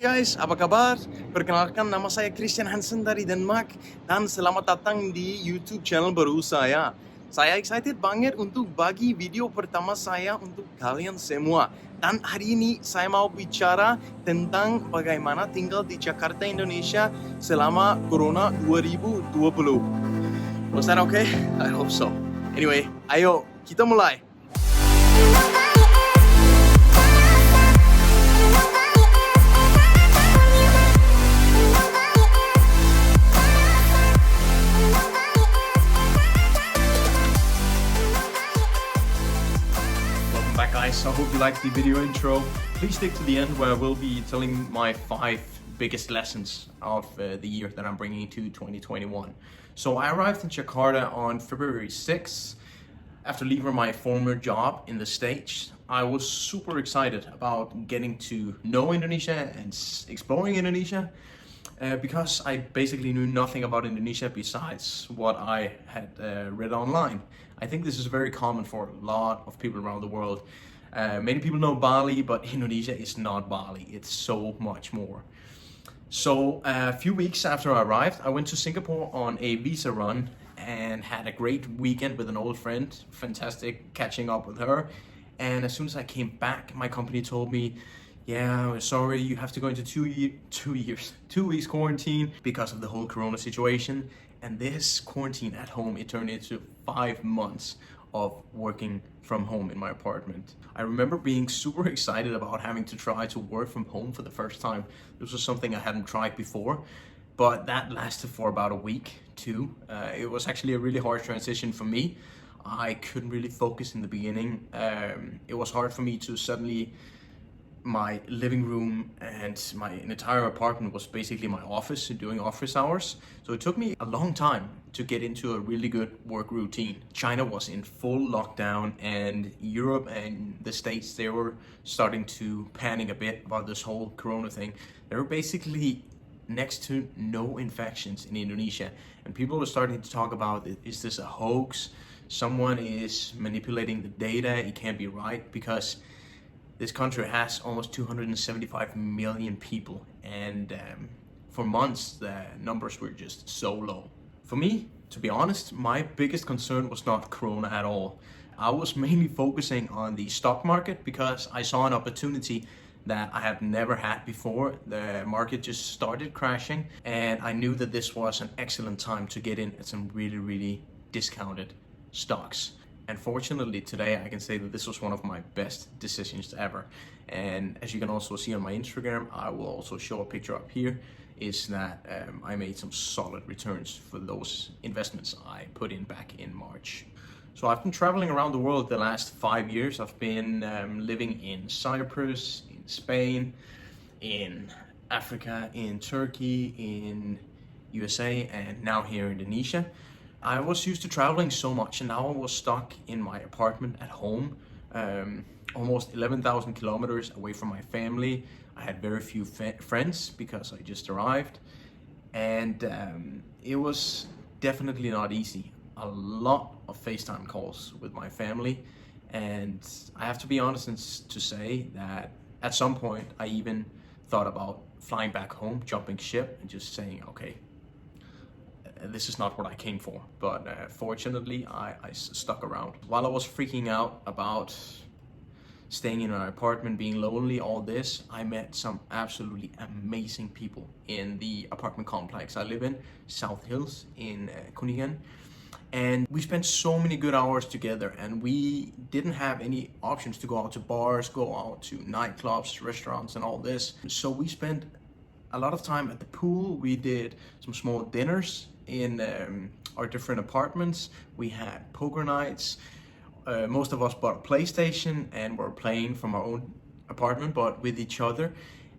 Guys, apa kabar? Perkenalkan, nama saya Christian Hansen dari Denmark dan selamat datang di YouTube channel baru saya. Saya excited banget untuk bagi video pertama saya untuk kalian semua. Dan hari ini saya mau bicara tentang bagaimana tinggal di Jakarta, Indonesia selama Corona 2020. Was that okay? I hope so. Anyway, ayo kita mulai. Welcome back, guys. I hope you liked the video intro. Please stick to the end where I will be telling my 5 biggest lessons of the year that I'm bringing to 2021. So I arrived in Jakarta on February 6th. After leaving my former job in the States, I was super excited about getting to know Indonesia and exploring Indonesia because I basically knew nothing about Indonesia besides what I had read online. I think this is very common for a lot of people around the world. Many people know Bali, but Indonesia is not Bali. It's so much more. So a few weeks after I arrived, I went to Singapore on a visa run and had a great weekend with an old friend. Fantastic catching up with her. And as soon as I came back, my company told me, yeah, sorry, you have to go into 2 weeks quarantine because of the whole Corona situation. And this quarantine at home, it turned into 5 months of working from home in my apartment. I remember being super excited about having to try to work from home for the first time. This was something I hadn't tried before, but that lasted for about a week too. It was actually a really hard transition for me. I couldn't really focus in the beginning. It was hard for me to suddenly, my living room and my entire apartment was basically my office doing office hours. So it took me a long time to get into a really good work routine. China was in full lockdown and Europe and the States, they were starting to panic a bit about this whole Corona thing. There were basically next to no infections in Indonesia. And people were starting to talk about, is this a hoax? Someone is manipulating the data, it can't be right, because this country has almost 275 million people, and for months the numbers were just so low. For me, to be honest, my biggest concern was not Corona at all. I was mainly focusing on the stock market because I saw an opportunity that I have never had before. The market just started crashing, and I knew that this was an excellent time to get in at some really discounted stocks. And fortunately today I can say that this was one of my best decisions ever. And as you can also see on my Instagram, I will also show a picture up here, is that I made some solid returns for those investments I put in back in March. So I've been traveling around the world the last 5 years. I've been living in Cyprus, in Spain, in Africa, in Turkey, in USA, and now here in Indonesia. I was used to traveling so much, and now I was stuck in my apartment at home, almost 11,000 kilometers away from my family. I had very few friends because I just arrived, and it was definitely not easy. A lot of FaceTime calls with my family, and I have to be honest and to say that at some point I even thought about flying back home, jumping ship, and just saying, okay, this is not what I came for. But fortunately I stuck around. While I was freaking out about staying in an apartment, being lonely, all this, I met some absolutely amazing people in the apartment complex I live in, South Hills in Kuningan. And we spent so many good hours together, and we didn't have any options to go out to bars, go out to nightclubs, restaurants and all this. So we spent a lot of time at the pool. We did some small dinners in our different apartments. We had poker nights. Most of us bought a PlayStation and were playing from our own apartment, but with each other.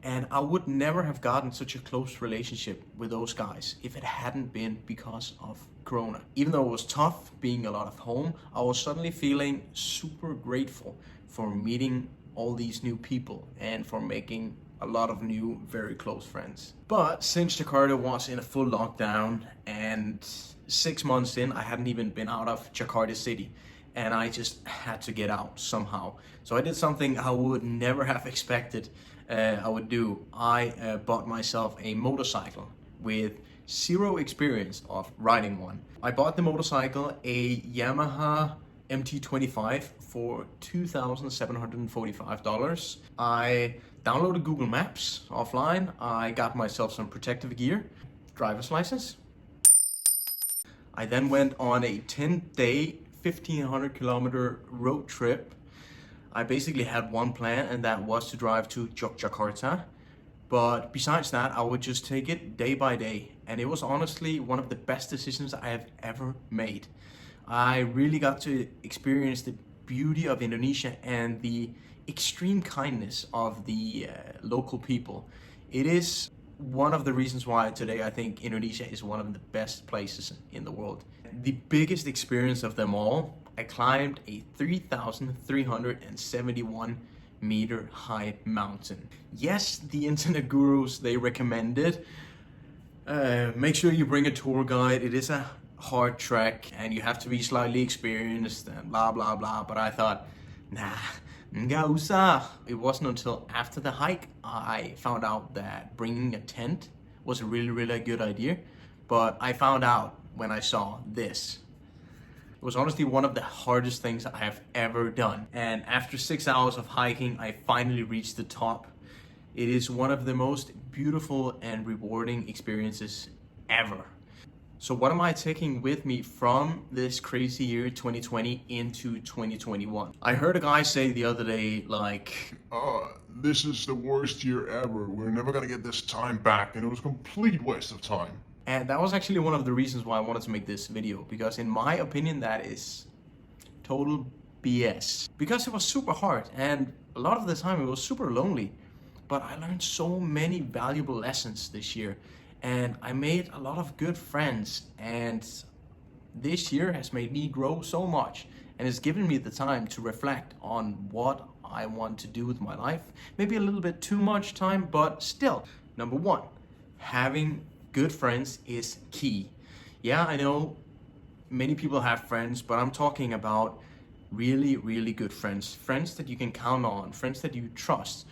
And I would never have gotten such a close relationship with those guys if it hadn't been because of Corona. Even though it was tough being a lot of home, I was suddenly feeling super grateful for meeting all these new people and for making a lot of new, very close friends. But since Jakarta was in a full lockdown, and 6 months in, I hadn't even been out of Jakarta city, and I just had to get out somehow. So I did something I would never have expected I would do. I bought myself a motorcycle with zero experience of riding one. I bought the motorcycle, a Yamaha MT25 for $2,745. I downloaded Google Maps offline. I got myself some protective gear, driver's license. I then went on a 10-day, 1,500 kilometer road trip. I basically had one plan, and that was to drive to Yogyakarta. But besides that, I would just take it day by day. And it was honestly one of the best decisions I have ever made. I really got to experience the beauty of Indonesia and the extreme kindness of the local people. It is one of the reasons why today I think Indonesia is one of the best places in the world. The biggest experience of them all, I climbed a 3,371 meter high mountain. Yes, the internet gurus, they recommended make sure you bring a tour guide. It is a hard trek and you have to be slightly experienced and blah blah blah, but I thought, nah, nggak usah. It wasn't until after the hike I found out that bringing a tent was a really good idea. But I found out when I saw this. It was honestly one of the hardest things I have ever done. And after 6 hours of hiking, I finally reached the top. It is one of the most beautiful and rewarding experiences ever. So what am I taking with me from this crazy year 2020 into 2021? I heard a guy say the other day, like, this is the worst year ever. We're never gonna get this time back, and it was a complete waste of time. And that was actually one of the reasons why I wanted to make this video, because in my opinion, that is total BS. Because it was super hard, and a lot of the time it was super lonely. But I learned so many valuable lessons this year, and I made a lot of good friends, and this year has made me grow so much, and it's given me the time to reflect on what I want to do with my life. Maybe a little bit too much time, but still. Number one, having good friends is key. Yeah, I know many people have friends, but I'm talking about really good friends. Friends that you can count on, friends that you trust.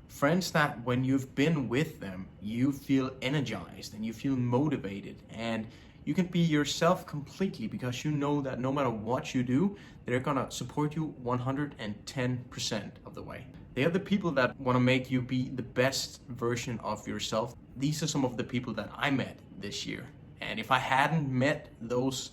Friends that when you've been with them, you feel energized and you feel motivated, and you can be yourself completely because you know that no matter what you do, they're gonna support you 110% of the way. They are the people that wanna make you be the best version of yourself. These are some of the people that I met this year. And if I hadn't met those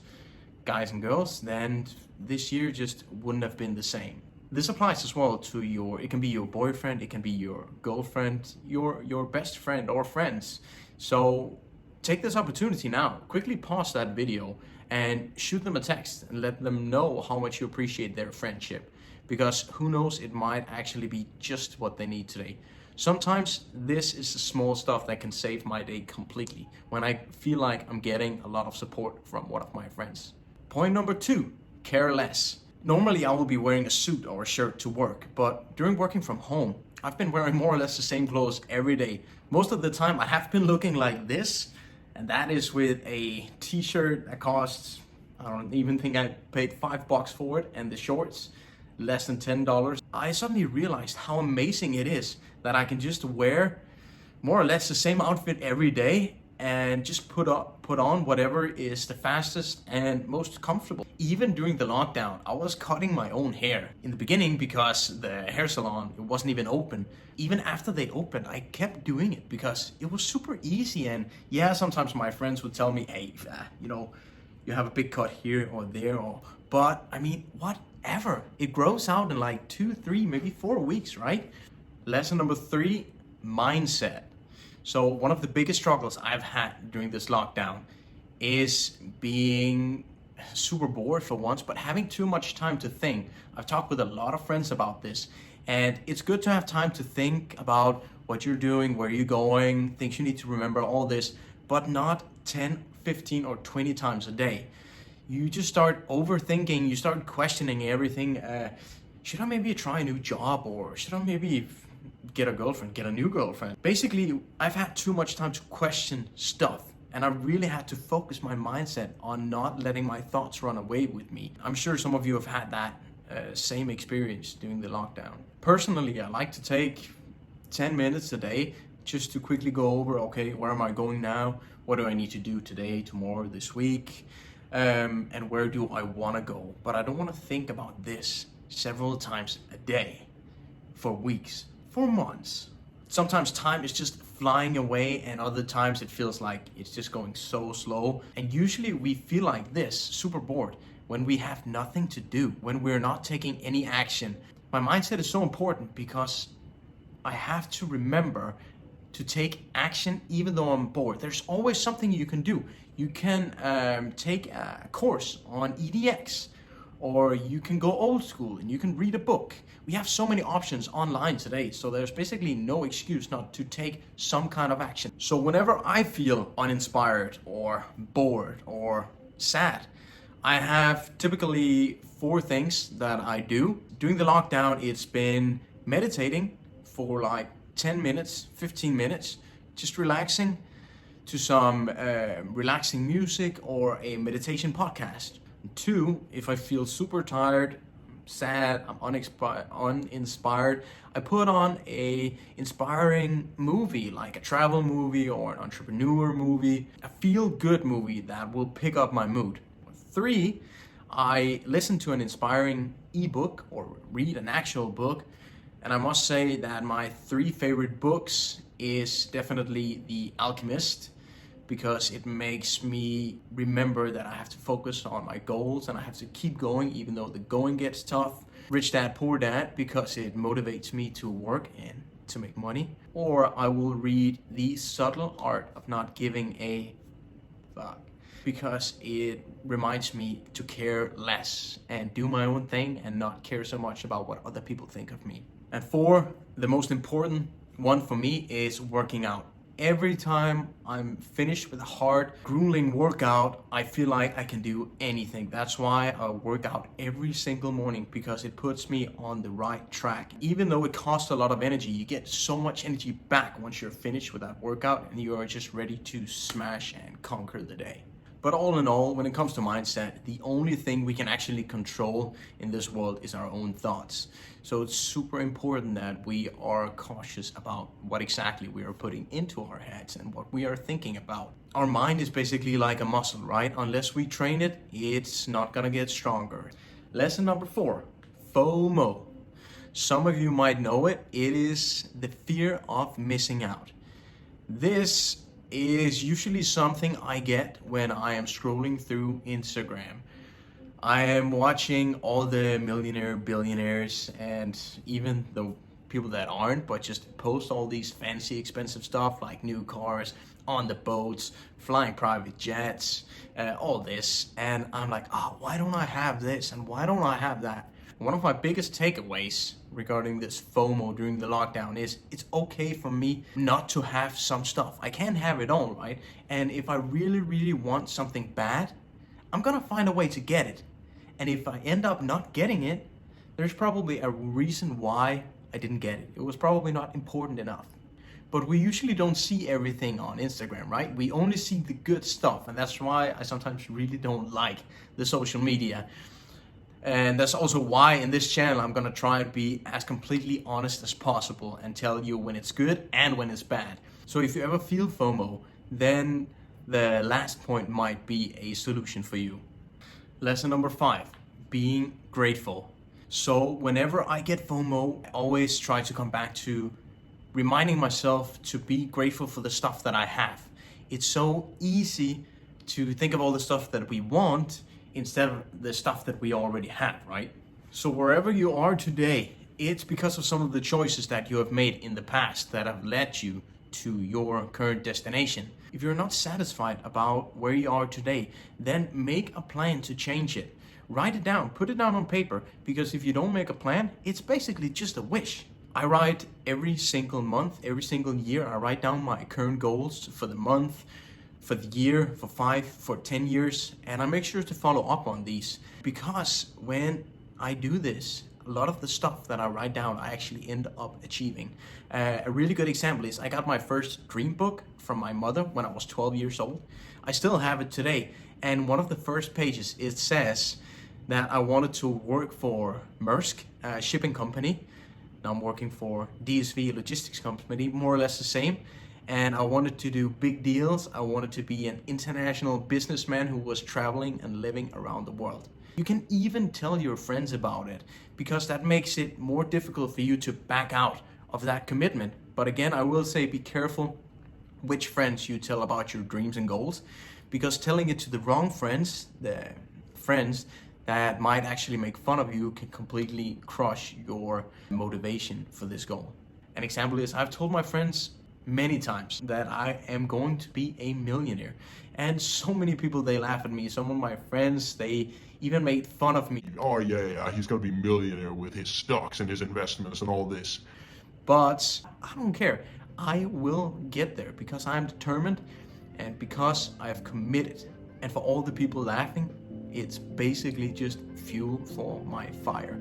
guys and girls, then this year just wouldn't have been the same. This applies as well to it can be your boyfriend, it can be your girlfriend, your best friend or friends. So take this opportunity now, quickly pause that video and shoot them a text and let them know how much you appreciate their friendship. Because who knows, it might actually be just what they need today. Sometimes this is the small stuff that can save my day completely when I feel like I'm getting a lot of support from one of my friends. Point number 2, care less. Normally I will be wearing a suit or a shirt to work, but during working from home, I've been wearing more or less the same clothes every day. Most of the time I have been looking like this, and that is with a t-shirt that costs, I don't even think I paid $5 for it, and the shorts, less than $10. I suddenly realized how amazing it is that I can just wear more or less the same outfit every day and just put on whatever is the fastest and most comfortable. Even during the lockdown, I was cutting my own hair. In the beginning, because the hair salon, it wasn't even open. Even after they opened, I kept doing it because it was super easy. And yeah, sometimes my friends would tell me, hey, you have a big cut here or there, but I mean, whatever. It grows out in like 2, 3, maybe 4 weeks, right? Lesson number 3, mindset. So one of the biggest struggles I've had during this lockdown is being super bored for once, but having too much time to think. I've talked with a lot of friends about this, and it's good to have time to think about what you're doing, where you're going, things you need to remember, all this, but not 10, 15, or 20 times a day. You just start overthinking, you start questioning everything. Should I maybe try a new job, or should I maybe get a new girlfriend? Basically, I've had too much time to question stuff, and I really had to focus my mindset on not letting my thoughts run away with me. I'm sure some of you have had that same experience during the lockdown. Personally, I like to take 10 minutes a day just to quickly go over, okay, where am I going now? What do I need to do today, tomorrow, this week? And where do I want to go? But I don't want to think about this several times a day for weeks, for months. Sometimes time is just flying away, and other times it feels like it's just going so slow. And usually we feel like this, super bored, when we have nothing to do, when we're not taking any action. My mindset is so important because I have to remember to take action even though I'm bored. There's always something you can do. You can take a course on EDX, or you can go old school and you can read a book. We have so many options online today, so there's basically no excuse not to take some kind of action. So whenever I feel uninspired or bored or sad, I have typically 4 things that I do. During the lockdown, it's been meditating for like 10 minutes, 15 minutes, just relaxing to some relaxing music or a meditation podcast. 2, if I feel super tired, sad, I'm uninspired, I put on a inspiring movie, like a travel movie or an entrepreneur movie, a feel-good movie that will pick up my mood. 3, I listen to an inspiring ebook or read an actual book. And I must say that my 3 favorite books is definitely The Alchemist, because it makes me remember that I have to focus on my goals and I have to keep going even though the going gets tough. Rich Dad Poor Dad, because it motivates me to work and to make money. Or I will read The Subtle Art of Not Giving a Fuck, because it reminds me to care less and do my own thing and not care so much about what other people think of me. And 4, the most important one for me is working out. Every time I'm finished with a hard, grueling workout, I feel like I can do anything. That's why I work out every single morning, because it puts me on the right track. Even though it costs a lot of energy, you get so much energy back once you're finished with that workout and you are just ready to smash and conquer the day. But all in all, when it comes to mindset, the only thing we can actually control in this world is our own thoughts. So it's super important that we are cautious about what exactly we are putting into our heads and what we are thinking about. Our mind is basically like a muscle, right? Unless we train it, it's not gonna get stronger. Lesson number 4, FOMO. Some of you might know it. It is the fear of missing out. This is usually something I get when I am scrolling through Instagram. I am watching all the millionaire, billionaires, and even the people that aren't, but just post all these fancy, expensive stuff like new cars, on the boats, flying private jets, all this. And I'm like, oh, why don't I have this? And why don't I have that? One of my biggest takeaways regarding this FOMO during the lockdown is it's okay for me not to have some stuff. I can't have it all, right? And if I really, really want something bad, I'm gonna find a way to get it. And if I end up not getting it, there's probably a reason why I didn't get it. It was probably not important enough. But we usually don't see everything on Instagram, right? We only see the good stuff, and that's why I sometimes really don't like the social media. And that's also why in this channel I'm gonna try to be as completely honest as possible and tell you when it's good and when it's bad. So if you ever feel FOMO, then the last point might be a solution for you. Lesson number 5, being grateful. So whenever I get FOMO, I always try to come back to reminding myself to be grateful for the stuff that I have. It's so easy to think of all the stuff that we want instead of the stuff that we already have, right? So wherever you are today, it's because of some of the choices that you have made in the past that have led you to your current destination. If you're not satisfied about where you are today, then make a plan to change it. Write it down, put it down on paper, because if you don't make a plan, it's basically just a wish. I write every single month, every single year, I write down my current goals for the month, for the year, for 5, for 10 years, and I make sure to follow up on these, because when I do this, a lot of the stuff that I write down, I actually end up achieving. A really good example is I got my first dream book from my mother when I was 12 years old. I still have it today, and one of the first pages, it says that I wanted to work for Maersk, a shipping company, Now I'm working for DSV Logistics Company, more or less the same. And I wanted to do big deals. I wanted to be an international businessman who was traveling and living around the world. You can even tell your friends about it, because that makes it more difficult for you to back out of that commitment. But again, I will say be careful which friends you tell about your dreams and goals, because telling it to the wrong friends, the friends that might actually make fun of you, can completely crush your motivation for this goal. An example is, I've told my friends many times that I am going to be a millionaire, and so many people, they laugh at me. Some of my friends, they even made fun of me. Oh yeah, he's gonna be a millionaire with his stocks and his investments and all this. But I don't care. I will get there because I'm determined and because I have committed. And for all the people laughing, it's basically just fuel for my fire.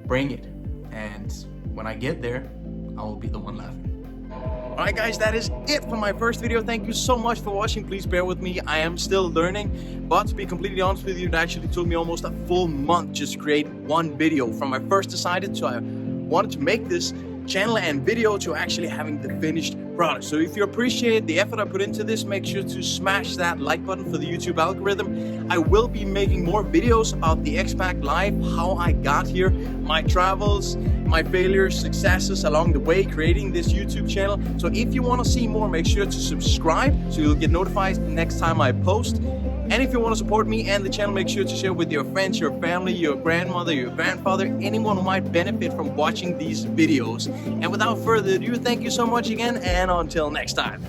Bring it. And when I get there, I will be the one laughing. Alright guys, that is it for my first video. Thank you so much for watching. Please bear with me. I am still learning. But to be completely honest with you, it actually took me almost a full month just to create one video. From I first decided to I wanted to make this channel and video to actually having the finished product. So if you appreciate the effort I put into this, make sure to smash that like button for the YouTube algorithm. I will be making more videos about the X-Pac life, how I got here, my travels, my failures, successes along the way creating this YouTube channel. So if you want to see more, make sure to subscribe so you'll get notified next time I post. And if you want to support me and the channel, make sure to share with your friends, your family, your grandmother, your grandfather, anyone who might benefit from watching these videos. And without further ado, thank you so much again, and until next time.